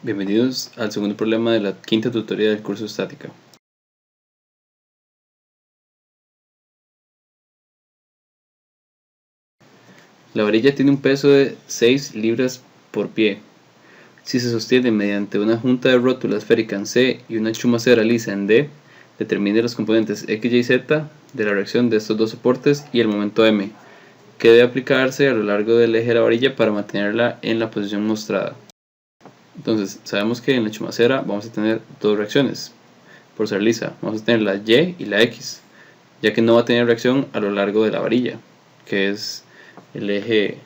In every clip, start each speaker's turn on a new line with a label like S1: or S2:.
S1: Bienvenidos al segundo problema de la quinta tutoría del curso estática. La varilla tiene un peso de 6 libras por pie. Si se sostiene mediante una junta de rótula esférica en C y una chumacera lisa en D, determine los componentes X, Y, Z de la reacción de estos dos soportes y el momento M, que debe aplicarse a lo largo del eje de la varilla para mantenerla en la posición mostrada. Entonces, sabemos que en la chumacera vamos a tener dos reacciones. Por ser lisa, vamos a tener la Y y la X, ya que no va a tener reacción a lo largo de la varilla, que es el eje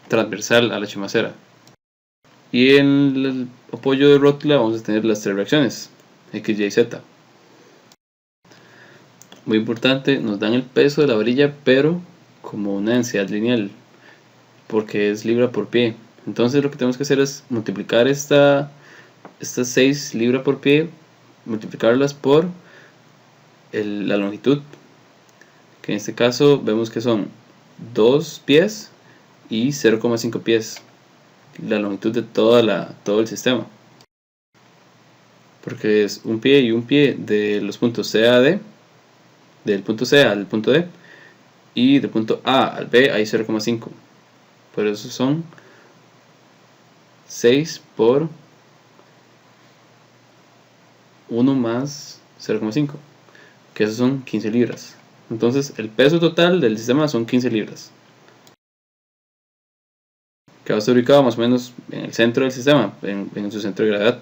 S1: transversal a la chumacera. Y en el apoyo de rótula vamos a tener las tres reacciones, X, Y, Z. Muy importante, nos dan el peso de la varilla, pero como una densidad lineal, porque es libra por pie. Entonces lo que tenemos que hacer es multiplicar estas 6 libras por pie, multiplicarlas por la longitud, que en este caso vemos que son 2 pies y 0,5 pies, la longitud de todo el sistema, porque es un pie y un pie de los puntos C a D, del punto C al punto D, y del punto A al B hay 0,5, por eso son 6 por 1 más 0,5, que eso son 15 libras. Entonces el peso total del sistema son 15 libras, que va a estar ubicado más o menos en el centro del sistema, en su centro de gravedad.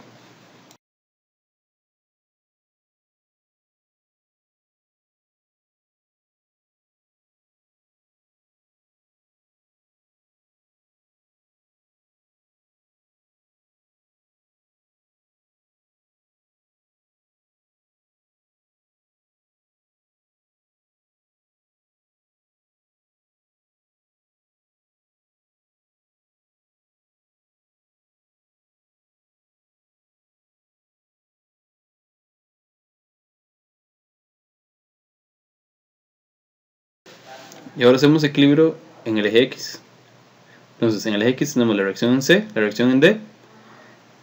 S1: Y ahora hacemos equilibrio en el eje X. Entonces en el eje X tenemos la reacción en C, la reacción en D,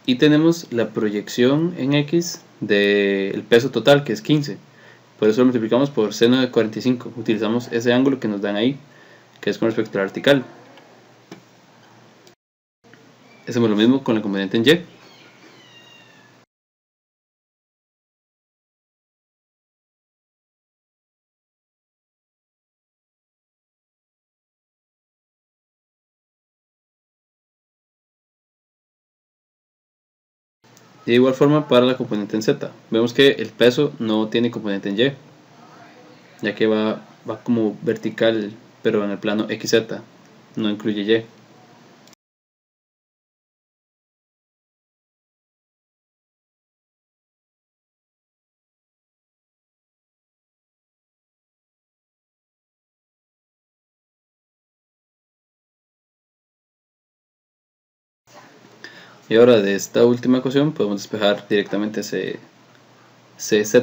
S1: y tenemos la proyección en X del peso total, que es 15. Por eso lo multiplicamos por seno de 45. Utilizamos ese ángulo que nos dan ahí, que es con respecto a la vertical. Hacemos lo mismo con la componente en Y. Y de igual forma para la componente en Z. Vemos que el peso no tiene componente en Y, ya que va como vertical, pero en el plano XZ, no incluye Y. Y ahora de esta última ecuación podemos despejar directamente ese CZ,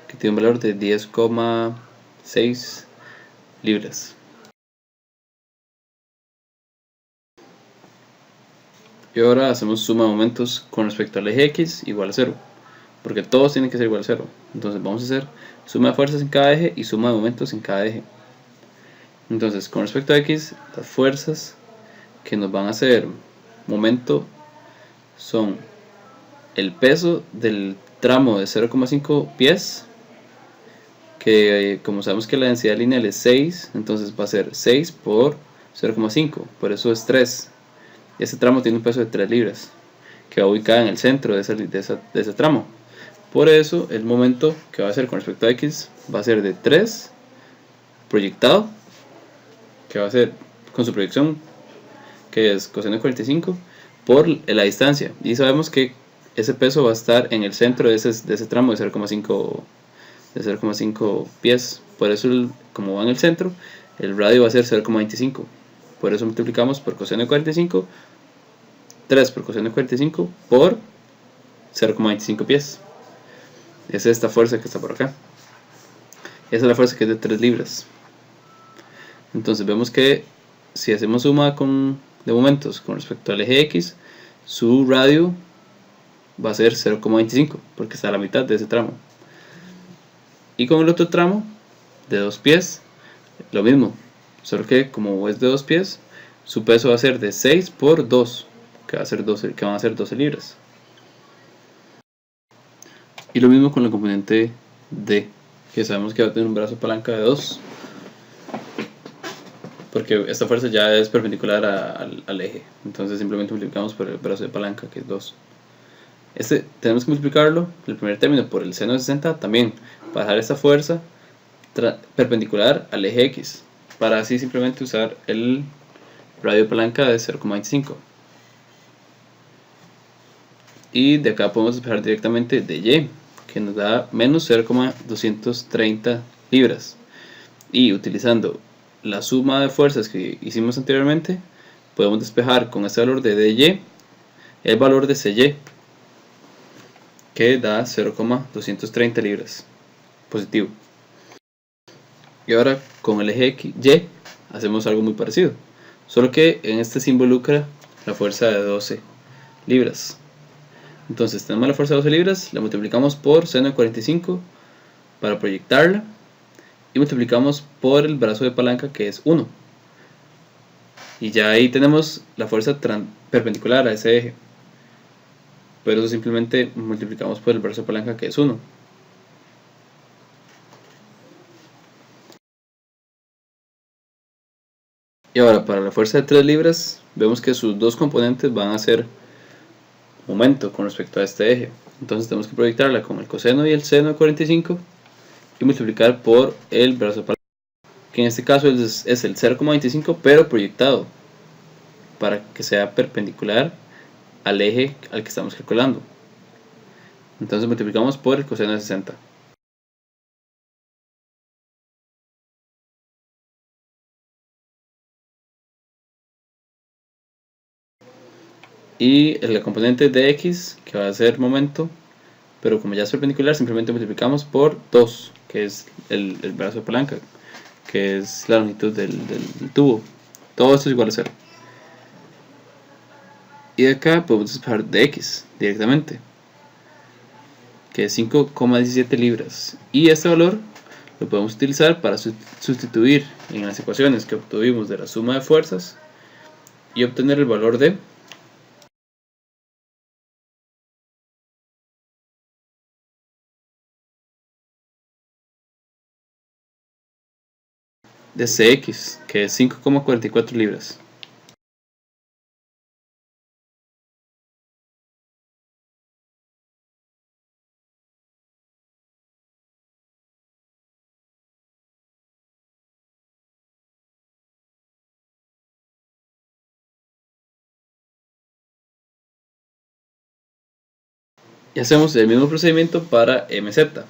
S1: que tiene un valor de 10,6 libras. Y ahora hacemos suma de momentos con respecto al eje X igual a 0, porque todos tienen que ser igual a 0. Entonces vamos a hacer suma de fuerzas en cada eje y suma de momentos en cada eje. Entonces con respecto a X, las fuerzas que nos van a hacer momento son el peso del tramo de 0,5 pies, que como sabemos que la densidad lineal es 6, entonces va a ser 6 por 0,5, por eso es 3. Ese tramo tiene un peso de 3 libras, que va ubicada en el centro de ese tramo. Por eso el momento que va a ser con respecto a X va a ser de 3 proyectado, que va a ser con su proyección, que es coseno de 45, por la distancia. Y sabemos que ese peso va a estar en el centro de ese tramo de 0,5 pies. Por eso, como va en el centro, el radio va a ser 0,25. Por eso multiplicamos por coseno de 45, 3 por coseno de 45 por 0,25 pies. Esa es esta fuerza que está por acá. Esa es la fuerza que es de 3 libras. Entonces vemos que si hacemos suma de momentos con respecto al eje X, su radio va a ser 0,25 porque está a la mitad de ese tramo. Y con el otro tramo de 2 pies, lo mismo, solo que como es de 2 pies, su peso va a ser de 6 por 2, que van a ser 12 libras. Y lo mismo con la componente D, que sabemos que va a tener un brazo de palanca de 2, porque esta fuerza ya es perpendicular al eje, entonces simplemente multiplicamos por el brazo de palanca, que es 2. Tenemos que multiplicarlo, el primer término, por el seno de 60 también, para dejar esta fuerza perpendicular al eje X, para así simplemente usar el radio de palanca de 0,25. Y de acá podemos despejar directamente de Y, que nos da menos 0,230 libras. Y utilizando la suma de fuerzas que hicimos anteriormente, podemos despejar con este valor de DY el valor de CY, que da 0,230 libras positivo. Y ahora con el eje Y hacemos algo muy parecido, solo que en este se involucra la fuerza de 12 libras. Entonces tenemos la fuerza de 12 libras, la multiplicamos por seno de 45 para proyectarla y multiplicamos por el brazo de palanca, que es 1, y ya ahí tenemos la fuerza perpendicular a ese eje, pero eso simplemente multiplicamos por el brazo de palanca, que es 1. Y ahora para la fuerza de 3 libras vemos que sus dos componentes van a ser momento con respecto a este eje, entonces tenemos que proyectarla con el coseno y el seno de 45 y multiplicar por el brazo de palanca, que en este caso es el 0,25 pero proyectado para que sea perpendicular al eje al que estamos calculando. Entonces multiplicamos por el coseno de 60. Y la componente de x, que va a ser momento, pero como ya es perpendicular, simplemente multiplicamos por 2, que es el brazo de palanca, que es la longitud del tubo. Todo esto es igual a 0. Y de acá podemos despejar de x directamente, que es 5,17 libras. Y este valor lo podemos utilizar para sustituir en las ecuaciones que obtuvimos de la suma de fuerzas y obtener el valor de Cx, que es 5,44 libras. Y hacemos el mismo procedimiento para MZ,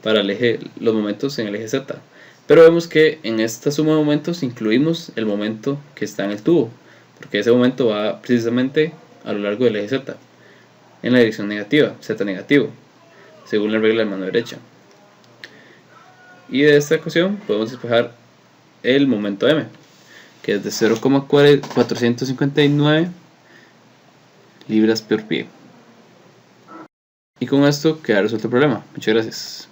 S1: para los momentos en el eje Z. Pero vemos que en esta suma de momentos incluimos el momento que está en el tubo, porque ese momento va precisamente a lo largo del eje Z, en la dirección negativa, Z negativo, según la regla de mano derecha. Y de esta ecuación podemos despejar el momento M, que es de 0,459 libras por pie. Y con esto queda resuelto el problema. Muchas gracias.